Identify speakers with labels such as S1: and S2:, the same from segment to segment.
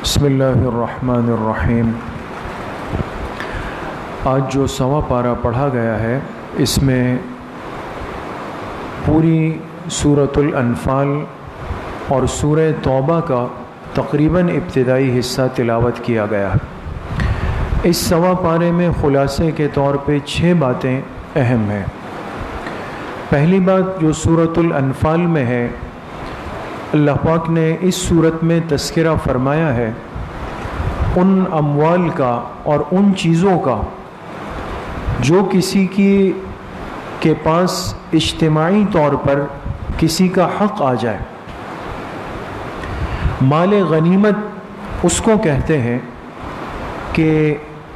S1: بسم اللہ الرحمن الرحیم۔ آج جو سوا پارہ پڑھا گیا ہے اس میں پوری سورۃ الانفال اور سورہ توبہ کا تقریباً ابتدائی حصہ تلاوت کیا گیا ہے۔ اس سوا پارے میں خلاصے کے طور پہ 6 باتیں اہم ہیں۔ پہلی بات جو سورۃ الانفال میں ہے، اللہ پاک نے اس صورت میں تذکرہ فرمایا ہے ان اموال کا اور ان چیزوں کا جو کسی کے پاس اجتماعی طور پر کسی کا حق آ جائے۔ مال غنیمت اس کو کہتے ہیں کہ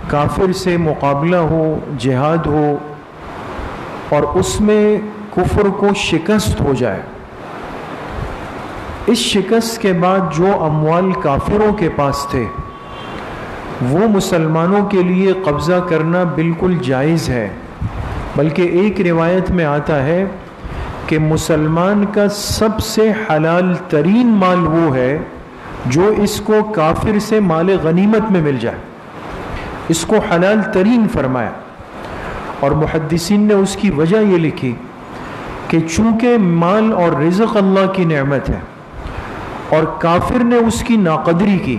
S1: کافر سے مقابلہ ہو، جہاد ہو اور اس میں کفر کو شکست ہو جائے۔ اس شکست کے بعد جو اموال کافروں کے پاس تھے وہ مسلمانوں کے لیے قبضہ کرنا بالکل جائز ہے، بلکہ ایک روایت میں آتا ہے کہ مسلمان کا سب سے حلال ترین مال وہ ہے جو اس کو کافر سے مال غنیمت میں مل جائے، اس کو حلال ترین فرمایا۔ اور محدثین نے اس کی وجہ یہ لکھی کہ چونکہ مال اور رزق اللہ کی نعمت ہے اور کافر نے اس کی ناقدری کی،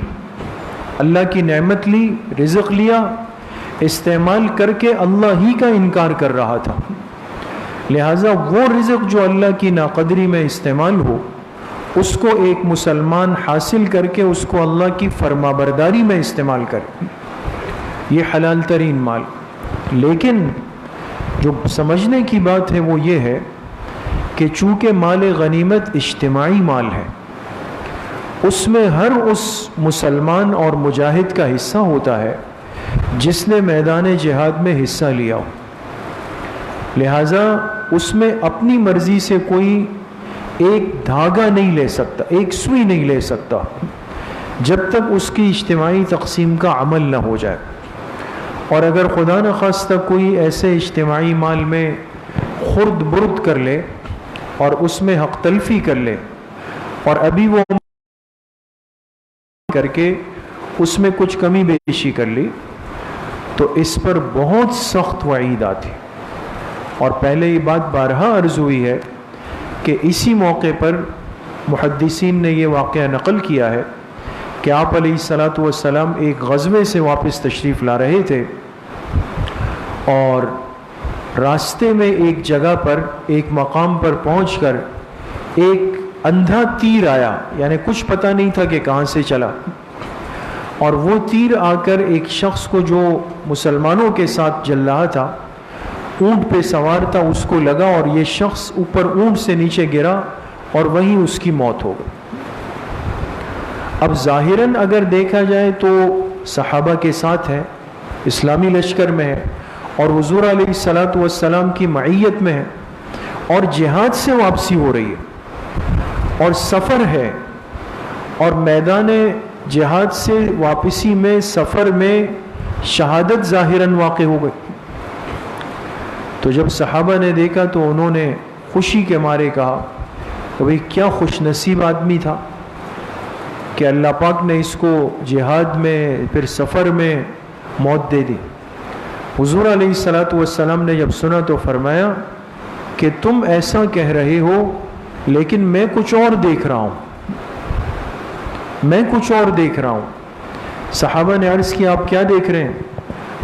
S1: اللہ کی نعمت لی، رزق لیا، استعمال کر کے اللہ ہی کا انکار کر رہا تھا، لہٰذا وہ رزق جو اللہ کی ناقدری میں استعمال ہو اس کو ایک مسلمان حاصل کر کے اس کو اللہ کی فرما برداری میں استعمال کرے، یہ حلال ترین مال۔ لیکن جو سمجھنے کی بات ہے وہ یہ ہے کہ چونکہ مال غنیمت اجتماعی مال ہے، اس میں ہر اس مسلمان اور مجاہد کا حصہ ہوتا ہے جس نے میدان جہاد میں حصہ لیا ہو، لہٰذا اس میں اپنی مرضی سے کوئی ایک دھاگا نہیں لے سکتا، ایک سوئی نہیں لے سکتا جب تک اس کی اجتماعی تقسیم کا عمل نہ ہو جائے۔ اور اگر خدا نخواستہ کوئی ایسے اجتماعی مال میں خرد برد کر لے اور اس میں حق تلفی کر لے اور ابھی وہ کر کے اس میں کچھ کمی بیشی کر لی تو اس پر بہت سخت وعید آتی۔ اور پہلے یہ بات بارہا عرض ہوئی ہے کہ اسی موقع پر محدثین نے یہ واقعہ نقل کیا ہے کہ آپ علیہ الصلاۃ والسلام ایک غزوے سے واپس تشریف لا رہے تھے اور راستے میں ایک جگہ پر ایک مقام پر پہنچ کر ایک اندھا تیر آیا، یعنی کچھ پتہ نہیں تھا کہ کہاں سے چلا، اور وہ تیر آ کر ایک شخص کو جو مسلمانوں کے ساتھ چل رہا تھا، اونٹ پہ سوار تھا، اس کو لگا اور یہ شخص اوپر اونٹ سے نیچے گرا اور وہیں اس کی موت ہو گئی۔ اب ظاہراً اگر دیکھا جائے تو صحابہ کے ساتھ ہے، اسلامی لشکر میں ہے اور حضور علیہ الصلاۃ والسلام کی معیت میں ہے اور جہاد سے واپسی ہو رہی ہے اور سفر ہے، اور میدان جہاد سے واپسی میں سفر میں شہادت ظاہراً واقع ہو گئی۔ تو جب صحابہ نے دیکھا تو انہوں نے خوشی کے مارے کہا کہ بھئی کیا خوش نصیب آدمی تھا کہ اللہ پاک نے اس کو جہاد میں پھر سفر میں موت دے دی۔ حضور علیہ الصلاۃ والسلام نے جب سنا تو فرمایا کہ تم ایسا کہہ رہے ہو لیکن میں کچھ اور دیکھ رہا ہوں، میں کچھ اور دیکھ رہا ہوں۔ صحابہ نے عرض کیا آپ کیا دیکھ رہے ہیں؟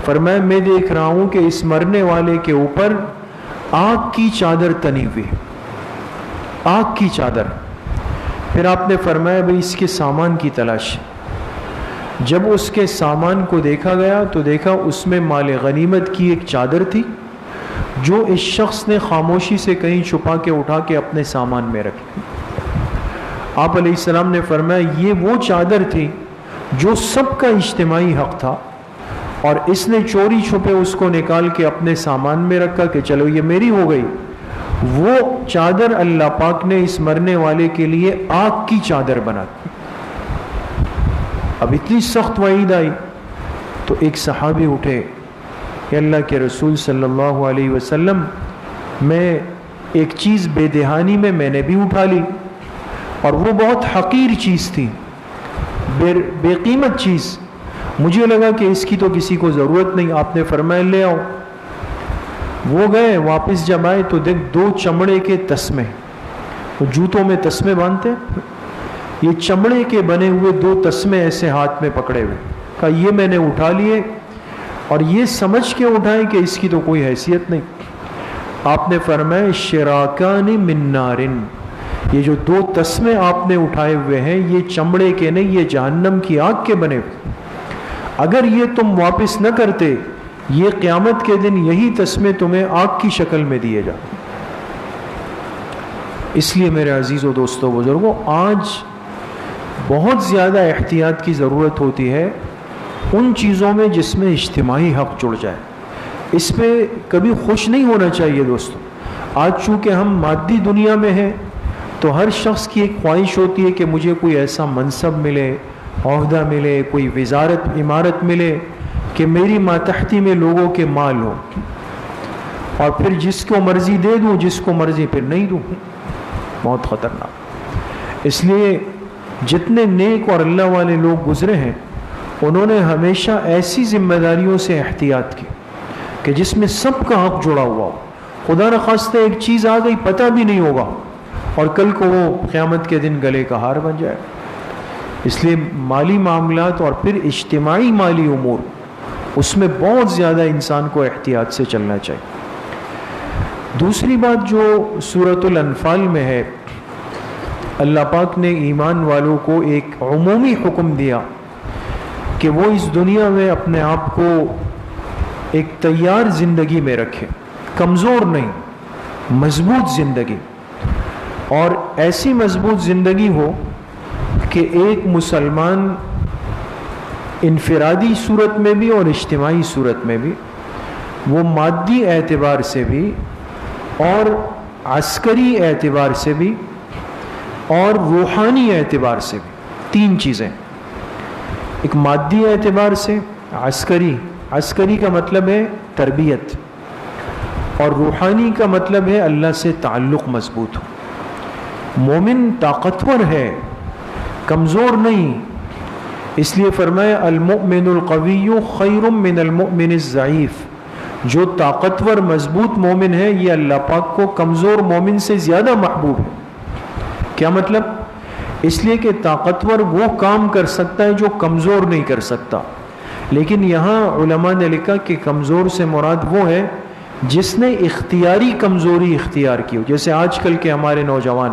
S1: فرمایا میں دیکھ رہا ہوں کہ اس مرنے والے کے اوپر آگ کی چادر تنی ہوئی، آگ کی چادر۔ پھر آپ نے فرمایا بھئی اس کے سامان کی تلاش۔ جب اس کے سامان کو دیکھا گیا تو دیکھا اس میں مال غنیمت کی ایک چادر تھی جو اس شخص نے خاموشی سے کہیں چھپا کے اٹھا کے اپنے سامان میں رکھی۔ آپ علیہ السلام نے فرمایا یہ وہ چادر تھی جو سب کا اجتماعی حق تھا اور اس نے چوری چھپے اس کو نکال کے اپنے سامان میں رکھا کہ چلو یہ میری ہو گئی۔ وہ چادر اللہ پاک نے اس مرنے والے کے لیے آگ کی چادر بنا دی۔ اب اتنی سخت وعید آئی تو ایک صحابی اٹھے کہ اللہ کے رسول صلی اللہ علیہ وسلم میں ایک چیز بے دہانی میں نے بھی اٹھا لی اور وہ بہت حقیر چیز تھی، بے قیمت چیز. مجھے لگا کہ اس کی تو کسی کو ضرورت نہیں. آپ نے فرمایا لے آؤ. وہ گئے، واپس جب آئے تو دیکھ 2 چمڑے کے تسمے، وہ جوتوں میں تسمے باندھتے، یہ چمڑے کے بنے ہوئے 2 تسمے ایسے ہاتھ میں پکڑے ہوئے. کہا یہ میں نے اٹھا لیے اور یہ سمجھ کے اٹھائے کہ اس کی تو کوئی حیثیت نہیں. آپ نے فرمایا شراکان من نارن، یہ جو 2 تسمے آپ نے اٹھائے ہوئے ہیں یہ چمڑے کے نہیں، یہ جہنم کی آگ کے بنے ہوئے. اگر یہ تم واپس نہ کرتے یہ قیامت کے دن یہی تسمے تمہیں آگ کی شکل میں دیے جاتے. اس لیے میرے عزیزوں دوستوں بزرگوں، آج بہت زیادہ احتیاط کی ضرورت ہوتی ہے ان چیزوں میں جس میں اجتماعی حق جڑ جائے. اس پہ کبھی خوش نہیں ہونا چاہیے دوستوں. آج چونکہ ہم مادی دنیا میں ہیں تو ہر شخص کی ایک خواہش ہوتی ہے کہ مجھے کوئی ایسا منصب ملے، عہدہ ملے، کوئی وزارت عمارت ملے کہ میری ماتحتی میں لوگوں کے مال ہو، اور پھر جس کو مرضی دے دوں، جس کو مرضی پھر نہیں دوں. بہت خطرناک. اس لیے جتنے نیک اور اللہ والے لوگ گزرے ہیں انہوں نے ہمیشہ ایسی ذمہ داریوں سے احتیاط کی کہ جس میں سب کا حق جڑا ہوا ہو. خدا نخواستہ ایک چیز آ گئی پتہ بھی نہیں ہوگا اور کل کو وہ قیامت کے دن گلے کا ہار بن جائے. اس لیے مالی معاملات اور پھر اجتماعی مالی امور، اس میں بہت زیادہ انسان کو احتیاط سے چلنا چاہیے. دوسری بات جو سورۃ الانفال میں ہے، اللہ پاک نے ایمان والوں کو ایک عمومی حکم دیا کہ وہ اس دنیا میں اپنے آپ کو ایک تیار زندگی میں رکھے، کمزور نہیں، مضبوط زندگی. اور ایسی مضبوط زندگی ہو کہ ایک مسلمان انفرادی صورت میں بھی اور اجتماعی صورت میں بھی، وہ مادی اعتبار سے بھی اور عسکری اعتبار سے بھی اور روحانی اعتبار سے بھی، 3 چیزیں. ایک مادی اعتبار سے عسکری کا مطلب ہے تربیت، اور روحانی کا مطلب ہے اللہ سے تعلق مضبوط ہو. مومن طاقتور ہے، کمزور نہیں. اس لیے فرمایا المؤمن القوی خیر من المؤمن الضعیف. جو طاقتور مضبوط مومن ہے یہ اللہ پاک کو کمزور مومن سے زیادہ محبوب ہے. کیا مطلب؟ اس لیے کہ طاقتور وہ کام کر سکتا ہے جو کمزور نہیں کر سکتا. لیکن یہاں علماء نے لکھا کہ کمزور سے مراد وہ ہے جس نے اختیاری کمزوری اختیار کی ہو. جیسے آج کل کے ہمارے نوجوان،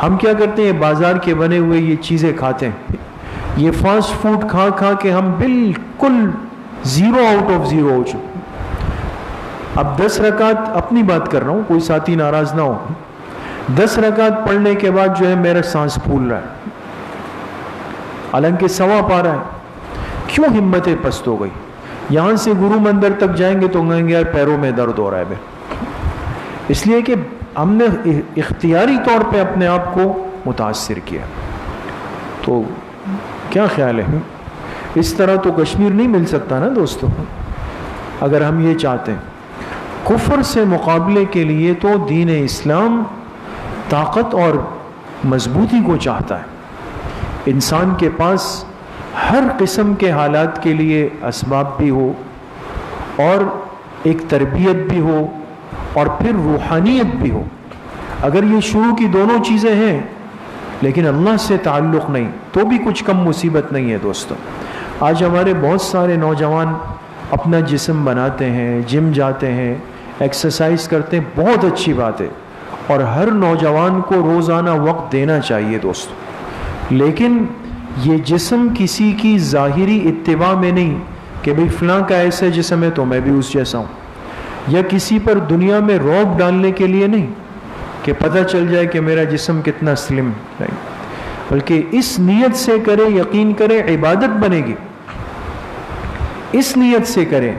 S1: ہم کیا کرتے ہیں؟ بازار کے بنے ہوئے یہ چیزیں کھاتے ہیں. یہ فاسٹ فوڈ کھا کھا کے ہم بالکل 0 آؤٹ آف 0 ہو چکے. اب 10 رکعت، اپنی بات کر رہا ہوں، کوئی ساتھی ناراض نہ ہو، 10 رکعت پڑھنے کے بعد جو ہے میرا سانس پھول رہا ہے، حالانکہ ثواب آ رہا ہے. کیوں ہمتیں پست ہو گئی؟ یہاں سے گرو مندر تک جائیں گے تو کہیں گے یار پیروں میں درد ہو رہا ہے. اس لیے کہ ہم نے اختیاری طور پہ اپنے آپ کو متاثر کیا. تو کیا خیال ہے؟ اس طرح تو کشمیر نہیں مل سکتا نا دوستو. اگر ہم یہ چاہتے ہیں کفر سے مقابلے کے لیے تو دین اسلام طاقت اور مضبوطی کو چاہتا ہے. انسان کے پاس ہر قسم کے حالات کے لیے اسباب بھی ہو اور ایک تربیت بھی ہو اور پھر روحانیت بھی ہو. اگر یہ شروع کی دونوں چیزیں ہیں لیکن اللہ سے تعلق نہیں تو بھی کچھ کم مصیبت نہیں ہے دوستو. آج ہمارے بہت سارے نوجوان اپنا جسم بناتے ہیں، جم جاتے ہیں، ایکسرسائز کرتے ہیں، بہت اچھی بات ہے، اور ہر نوجوان کو روزانہ وقت دینا چاہیے دوستو. لیکن یہ جسم کسی کی ظاہری اتباع میں نہیں کہ بھئی فلاں کا ایسا جسم ہے تو میں بھی اس جیسا ہوں، یا کسی پر دنیا میں رعب ڈالنے کے لیے نہیں کہ پتہ چل جائے کہ میرا جسم کتنا سلم ہے، بلکہ اس نیت سے کرے، یقین کرے عبادت بنے گی. اس نیت سے کریں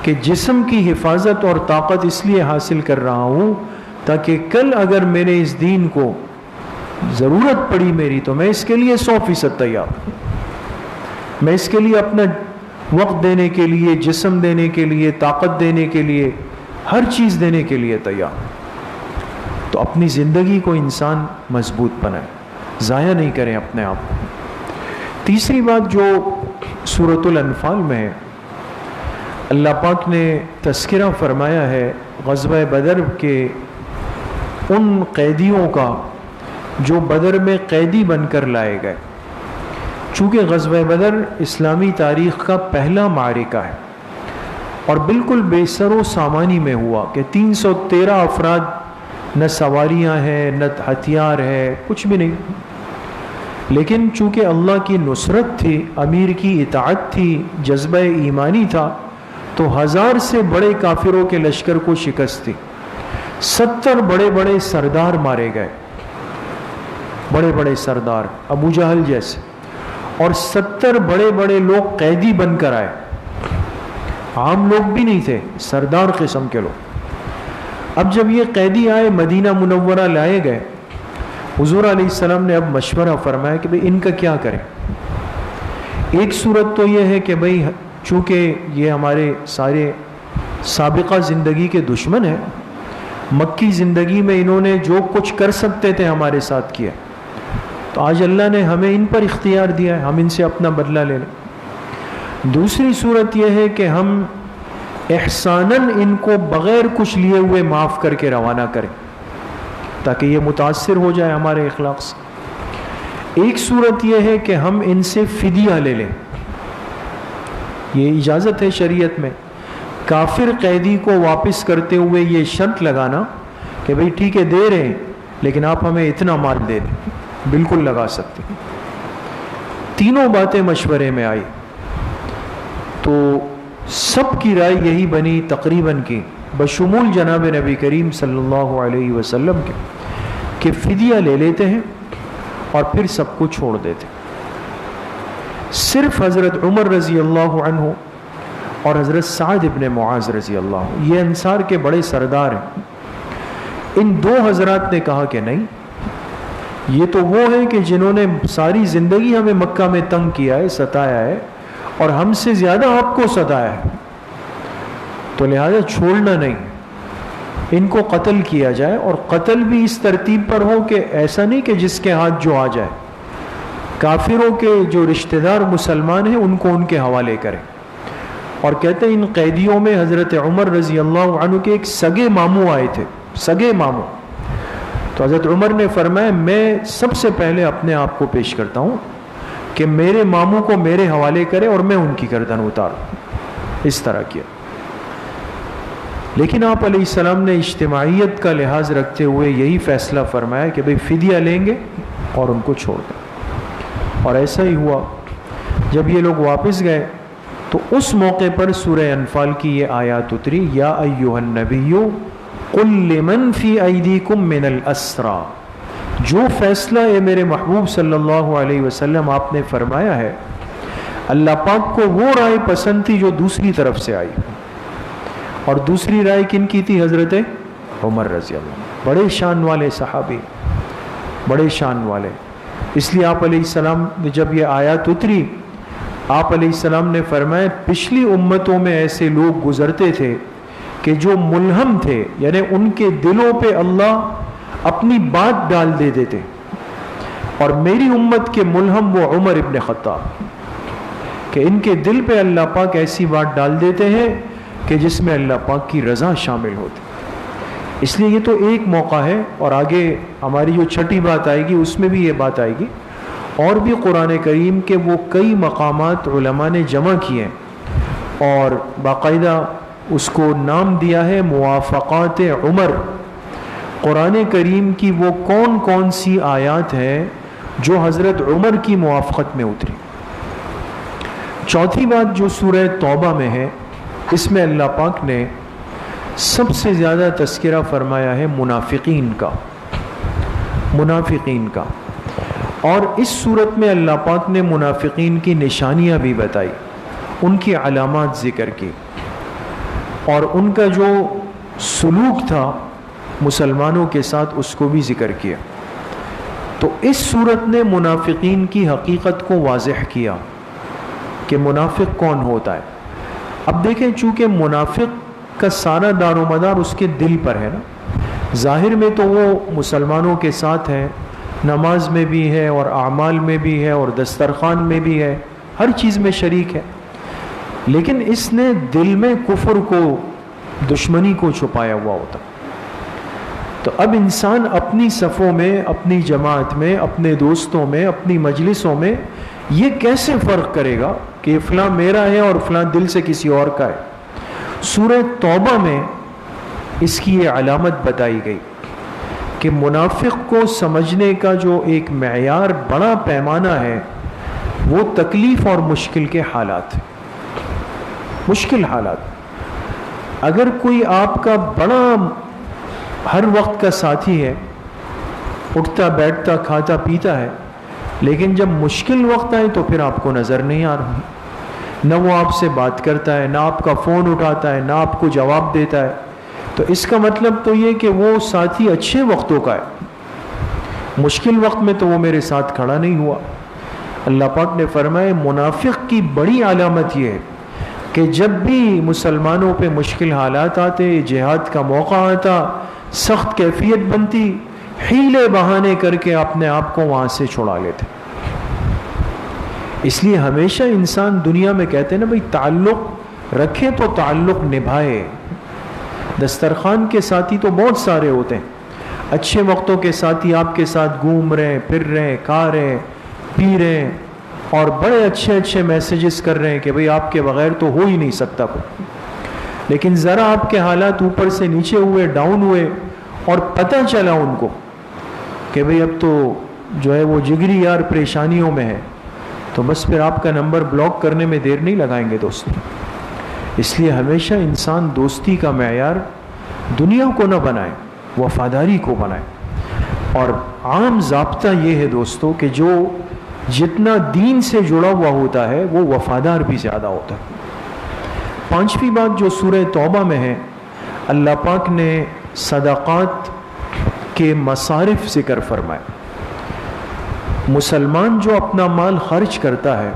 S1: کہ جسم کی حفاظت اور طاقت اس لیے حاصل کر رہا ہوں تاکہ کل اگر میرے اس دین کو ضرورت پڑی میری تو میں اس کے لیے 100% تیار ہوں. میں اس کے لیے اپنا وقت دینے کے لیے، جسم دینے کے لیے، طاقت دینے کے لیے، ہر چیز دینے کے لیے تیار ہوں. تو اپنی زندگی کو انسان مضبوط بنائے. ضائع نہیں کریں اپنے آپ کو۔ تیسری بات جو سورۃ الانفال میں ہے، اللہ پاک نے تذکرہ فرمایا ہے غزوہ بدر کے ان قیدیوں کا جو بدر میں قیدی بن کر لائے گئے۔ چونکہ غزوہ بدر اسلامی تاریخ کا پہلا معرکہ ہے اور بالکل بے سر و سامانی میں ہوا کہ 313 افراد، نہ سواریاں ہیں نہ ہتھیار ہے، کچھ بھی نہیں، لیکن چونکہ اللہ کی نصرت تھی، امیر کی اطاعت تھی، جذبہ ایمانی تھا، تو 1000 سے بڑے کافروں کے لشکر کو شکست تھی۔ 70 بڑے بڑے سردار مارے گئے، بڑے بڑے سردار ابو جہل جیسے، اور 70 بڑے بڑے لوگ قیدی بن کر آئے، عام لوگ بھی نہیں تھے، سردار قسم کے لوگ۔ اب جب یہ قیدی آئے، مدینہ منورہ لائے گئے، حضور علیہ السلام نے اب مشورہ فرمایا کہ بھئی ان کا کیا کریں۔ ایک صورت تو یہ ہے کہ بھئی چونکہ یہ ہمارے سارے سابقہ زندگی کے دشمن ہیں، مکی زندگی میں انہوں نے جو کچھ کر سکتے تھے ہمارے ساتھ کیا، تو آج اللہ نے ہمیں ان پر اختیار دیا ہے، ہم ان سے اپنا بدلہ لے لیں۔ دوسری صورت یہ ہے کہ ہم احساناً ان کو بغیر کچھ لیے ہوئے معاف کر کے روانہ کریں تاکہ یہ متاثر ہو جائے ہمارے اخلاق سے۔ ایک صورت یہ ہے کہ ہم ان سے فدیہ لے لیں، یہ اجازت ہے شریعت میں، کافر قیدی کو واپس کرتے ہوئے یہ شرط لگانا کہ بھئی ٹھیک ہے دے رہے ہیں لیکن آپ ہمیں اتنا مال دے دیں، بالکل لگا سکتے ہیں۔ تینوں باتیں مشورے میں آئی تو سب کی رائے یہی بنی تقریباً کی، بشمول جناب نبی کریم صلی اللہ علیہ وسلم کے، کہ فدیہ لے لیتے ہیں اور پھر سب کو چھوڑ دیتے۔ صرف حضرت عمر رضی اللہ عنہ اور حضرت سعد ابن معاذ رضی اللہ عنہ، یہ انصار کے بڑے سردار ہیں، ان دو حضرات نے کہا کہ نہیں، یہ تو وہ ہیں کہ جنہوں نے ساری زندگی ہمیں مکہ میں تنگ کیا ہے، ستایا ہے، اور ہم سے زیادہ آپ کو ستایا ہے، تو لہذا چھوڑنا نہیں، ان کو قتل کیا جائے، اور قتل بھی اس ترتیب پر ہو کہ ایسا نہیں کہ جس کے ہاتھ جو آ جائے، کافروں کے جو رشتہ دار مسلمان ہیں ان کو ان کے حوالے کریں۔ اور کہتے ہیں ان قیدیوں میں حضرت عمر رضی اللہ عنہ کے ایک سگے ماموں آئے تھے، سگے ماموں، تو حضرت عمر نے فرمایا میں سب سے پہلے اپنے آپ کو پیش کرتا ہوں کہ میرے ماموں کو میرے حوالے کرے اور میں ان کی گردن اتاروں، اس طرح کیا۔ لیکن آپ علیہ السلام نے اجتماعیت کا لحاظ رکھتے ہوئے یہی فیصلہ فرمایا کہ بھئی فدیہ لیں گے اور ان کو چھوڑ دیں، اور ایسا ہی ہوا۔ جب یہ لوگ واپس گئے تو اس موقع پر سورہ انفال کی یہ آیات اتری، یا ایھا النبی قل لمن فی ایدیکم من الاسری، جو فیصلہ اے میرے محبوب صلی اللہ علیہ وسلم آپ نے فرمایا ہے، اللہ پاک کو وہ رائے پسند تھی جو دوسری طرف سے آئی، اور دوسری رائے کن کی تھی؟ حضرت عمر رضی اللہ عنہ، بڑے شان والے صحابی، بڑے شان والے۔ اس لیے آپ علیہ السلام نے جب یہ آیات اتری، آپ علیہ السلام نے فرمایا پچھلی امتوں میں ایسے لوگ گزرتے تھے کہ جو ملہم تھے، یعنی ان کے دلوں پہ اللہ اپنی بات ڈال دیتے تھے، اور میری امت کے ملہم وہ عمر ابن خطاب، کہ ان کے دل پہ اللہ پاک ایسی بات ڈال دیتے ہیں کہ جس میں اللہ پاک کی رضا شامل ہوتی۔ اس لیے یہ تو ایک موقع ہے، اور آگے ہماری جو چھٹی بات آئے گی اس میں بھی یہ بات آئے گی، اور بھی قرآن کریم کے وہ کئی مقامات علماء نے جمع کیے اور باقاعدہ اس کو نام دیا ہے موافقات عمر۔ قرآن کریم کی وہ کون کون سی آیات ہیں جو حضرت عمر کی موافقت میں اتری۔ چوتھی بات جو سورہ توبہ میں ہے، اس میں اللہ پاک نے سب سے زیادہ تذکرہ فرمایا ہے منافقین کا، منافقین کا، اور اس صورت میں اللہ پاک نے منافقین کی نشانیاں بھی بتائی، ان کی علامات ذکر کی، اور ان کا جو سلوک تھا مسلمانوں کے ساتھ اس کو بھی ذکر کیا۔ تو اس صورت نے منافقین کی حقیقت کو واضح کیا کہ منافق کون ہوتا ہے۔ اب دیکھیں، چونکہ منافق کا سارا دار و مدار اس کے دل پر ہے نا، ظاہر میں تو وہ مسلمانوں کے ساتھ ہیں، نماز میں بھی ہے اور اعمال میں بھی ہے اور دسترخوان میں بھی ہے، ہر چیز میں شریک ہے، لیکن اس نے دل میں کفر کو، دشمنی کو چھپایا ہوا ہوتا۔ تو اب انسان اپنی صفوں میں، اپنی جماعت میں، اپنے دوستوں میں، اپنی مجلسوں میں یہ کیسے فرق کرے گا کہ یہ فلاں میرا ہے اور فلاں دل سے کسی اور کا ہے؟ سورہ توبہ میں اس کی یہ علامت بتائی گئی کہ منافق کو سمجھنے کا جو ایک معیار، بڑا پیمانہ ہے، وہ تکلیف اور مشکل کے حالات ہیں۔ مشکل حالات، اگر کوئی آپ کا بڑا ہر وقت کا ساتھی ہے، اٹھتا بیٹھتا کھاتا پیتا ہے، لیکن جب مشکل وقت آئے تو پھر آپ کو نظر نہیں آ رہا، نہ وہ آپ سے بات کرتا ہے، نہ آپ کا فون اٹھاتا ہے، نہ آپ کو جواب دیتا ہے، تو اس کا مطلب تو یہ کہ وہ ساتھی اچھے وقتوں کا ہے، مشکل وقت میں تو وہ میرے ساتھ کھڑا نہیں ہوا۔ اللہ پاک نے فرمایا منافق کی بڑی علامت یہ ہے کہ جب بھی مسلمانوں پہ مشکل حالات آتے، جہاد کا موقع آتا، سخت کیفیت بنتی، حیلے بہانے کر کے اپنے آپ کو وہاں سے چھڑا لیتے۔ اس لیے ہمیشہ انسان دنیا میں کہتے ہیں نا بھائی، تعلق رکھے تو تعلق نبھائے۔ دسترخوان کے ساتھی تو بہت سارے ہوتے ہیں، اچھے وقتوں کے ساتھی آپ کے ساتھ گھوم رہے ہیں، پھر رہے ہیں، کھا رہے ہیں، پی رہے ہیں، اور بڑے اچھے اچھے میسیجز کر رہے ہیں کہ بھئی آپ کے بغیر تو ہو ہی نہیں سکتا کوئی، لیکن ذرا آپ کے حالات اوپر سے نیچے ہوئے، ڈاؤن ہوئے، اور پتہ چلا ان کو کہ بھئی اب تو جو ہے وہ جگری یار پریشانیوں میں ہے، تو بس پھر آپ کا نمبر بلاک کرنے میں دیر نہیں لگائیں گے دوستوں۔ اس لیے ہمیشہ انسان دوستی کا معیار دنیا کو نہ بنائے، وفاداری کو بنائے۔ اور عام ضابطہ یہ ہے دوستوں کہ جو جتنا دین سے جڑا ہوا ہوتا ہے وہ وفادار بھی زیادہ ہوتا ہے۔ پانچویں بات جو سورہ توبہ میں ہے، اللہ پاک نے صدقات کے مصارف ذکر فرمائے۔ مسلمان جو اپنا مال خرچ کرتا ہے،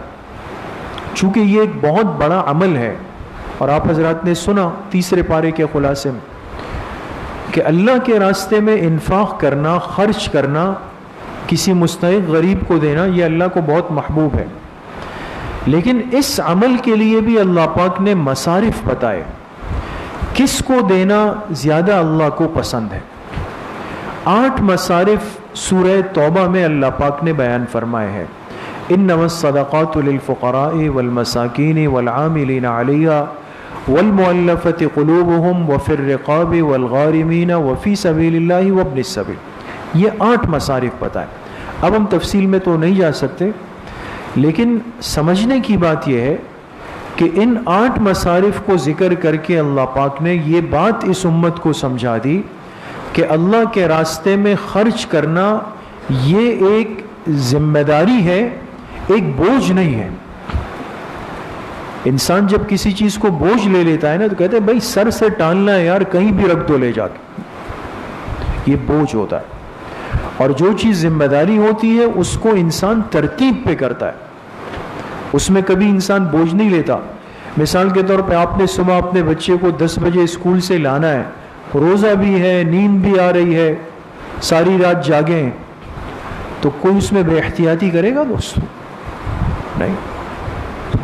S1: چونکہ یہ ایک بہت بڑا عمل ہے، اور آپ حضرات نے سنا تیسرے پارے کے خلاصے میں کہ اللہ کے راستے میں انفاق کرنا، خرچ کرنا، کسی مستحق غریب کو دینا، یہ اللہ کو بہت محبوب ہے، لیکن اس عمل کے لیے بھی اللہ پاک نے مصارف بتائے، کس کو دینا زیادہ اللہ کو پسند ہے۔ 8 مصارف سورہ توبہ میں اللہ پاک نے بیان فرمائے ہیں۔ انما الصدقات للفقراء والمساکین والعاملین علیہا والمؤلفۃ قلوبہم وفی الرقاب والغارمین وفی سبیل اللہ وابن السبیل، یہ 8 مصارف بتائے۔ اب ہم تفصیل میں تو نہیں جا سکتے، لیکن سمجھنے کی بات یہ ہے کہ ان 8 مصارف کو ذکر کر کے اللہ پاک نے یہ بات اس امت کو سمجھا دی کہ اللہ کے راستے میں خرچ کرنا یہ ایک ذمہ داری ہے، ایک بوجھ نہیں ہے۔ انسان جب کسی چیز کو بوجھ لے لیتا ہے نا تو کہتے ہیں بھائی سر سے ٹالنا ہے یار، کہیں بھی رکھ دو لے جا کے، یہ بوجھ ہوتا ہے۔ اور جو چیز ذمہ داری ہوتی ہے اس کو انسان ترتیب پہ کرتا ہے، اس میں کبھی انسان بوجھ نہیں لیتا۔ مثال کے طور پہ آپ نے صبح اپنے بچے کو 10 بجے اسکول سے لانا ہے، روزہ بھی ہے، نیند بھی آ رہی ہے، ساری رات جاگے ہیں، تو کوئی اس میں بے احتیاطی کرے گا دوستو؟ نہیں،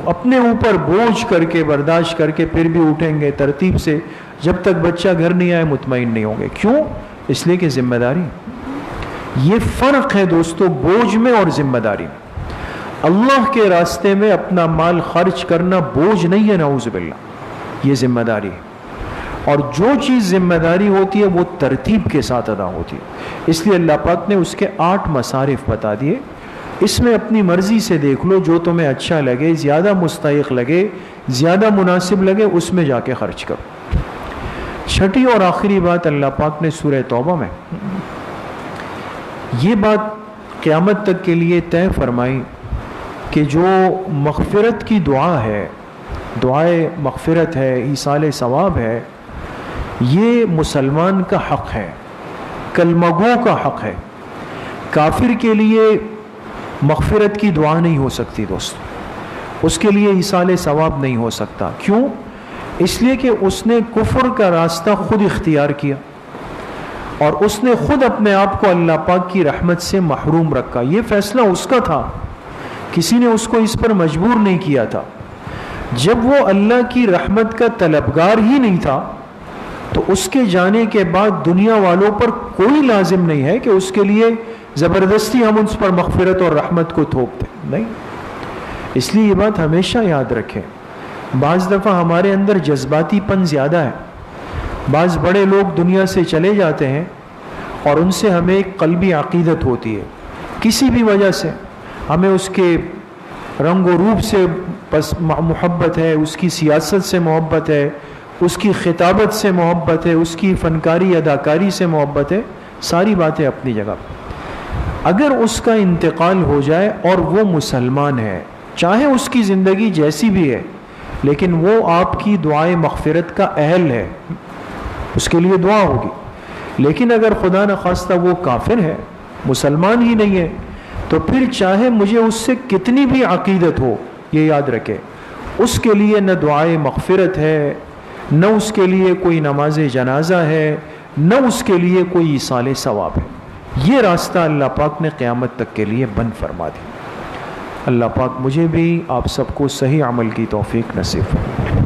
S1: اپنے اوپر بوجھ کر کے برداشت کر کے پھر بھی اٹھیں گے ترتیب سے، جب تک بچہ گھر نہیں آئے مطمئن نہیں ہوں گے۔ کیوں؟ اس لیے کہ ذمہ داری۔ یہ فرق ہے دوستو بوجھ میں اور ذمہ داری میں۔ اللہ کے راستے میں اپنا مال خرچ کرنا بوجھ نہیں ہے، نعوذ باللہ، یہ ذمہ داری ہے۔ اور جو چیز ذمہ داری ہوتی ہے وہ ترتیب کے ساتھ ادا ہوتی ہے۔ اس لیے اللہ پاک نے اس کے 8 مصارف بتا دیے، اس میں اپنی مرضی سے دیکھ لو، جو تمہیں اچھا لگے، زیادہ مستحق لگے، زیادہ مناسب لگے، اس میں جا کے خرچ کرو۔ چھٹی اور آخری بات اللہ پاک نے سورہ توبہ میں یہ بات قیامت تک کے لیے طے فرمائی کہ جو مغفرت کی دعا ہے، دعائے مغفرت ہے، ایصال ثواب ہے، یہ مسلمان کا حق ہے، کلمہ گو کا حق ہے۔ کافر کے لیے مغفرت کی دعا نہیں ہو سکتی دوستو، اس کے لیے ایصال ثواب نہیں ہو سکتا۔ کیوں؟ اس لیے کہ اس نے کفر کا راستہ خود اختیار کیا، اور اس نے خود اپنے آپ کو اللہ پاک کی رحمت سے محروم رکھا. یہ فیصلہ اس کا تھا, کسی نے اس کو اس پر مجبور نہیں کیا تھا. جب وہ اللہ کی رحمت کا طلبگار ہی نہیں تھا تو اس کے جانے کے بعد دنیا والوں پر کوئی لازم نہیں ہے کہ اس کے لیے زبردستی ہم اس پر مغفرت اور رحمت کو تھوپ دیں. نہیں, اس لیے یہ بات ہمیشہ یاد رکھیں. بعض دفعہ ہمارے اندر جذباتی پن زیادہ ہے. بعض بڑے لوگ دنیا سے چلے جاتے ہیں اور ان سے ہمیں ایک قلبی عقیدت ہوتی ہے, کسی بھی وجہ سے ہمیں اس کے رنگ و روپ سے محبت ہے, اس کی سیاست سے محبت ہے, اس کی خطابت سے محبت ہے, اس کی فنکاری اداکاری سے محبت ہے. ساری باتیں اپنی جگہ. اگر اس کا انتقال ہو جائے اور وہ مسلمان ہے, چاہے اس کی زندگی جیسی بھی ہے, لیکن وہ آپ کی دعائے مغفرت کا اہل ہے, اس کے لیے دعا ہوگی. لیکن اگر خدا نخواستہ وہ کافر ہے, مسلمان ہی نہیں ہے, تو پھر چاہے مجھے اس سے کتنی بھی عقیدت ہو, یہ یاد رکھے اس کے لیے نہ دعائے مغفرت ہے, نہ اس کے لیے کوئی نماز جنازہ ہے, نہ اس کے لیے کوئی ایصال ثواب ہے. یہ راستہ اللہ پاک نے قیامت تک کے لیے بند فرما دی. اللہ پاک مجھے بھی آپ سب کو صحیح عمل کی توفیق نصیب فرمائے.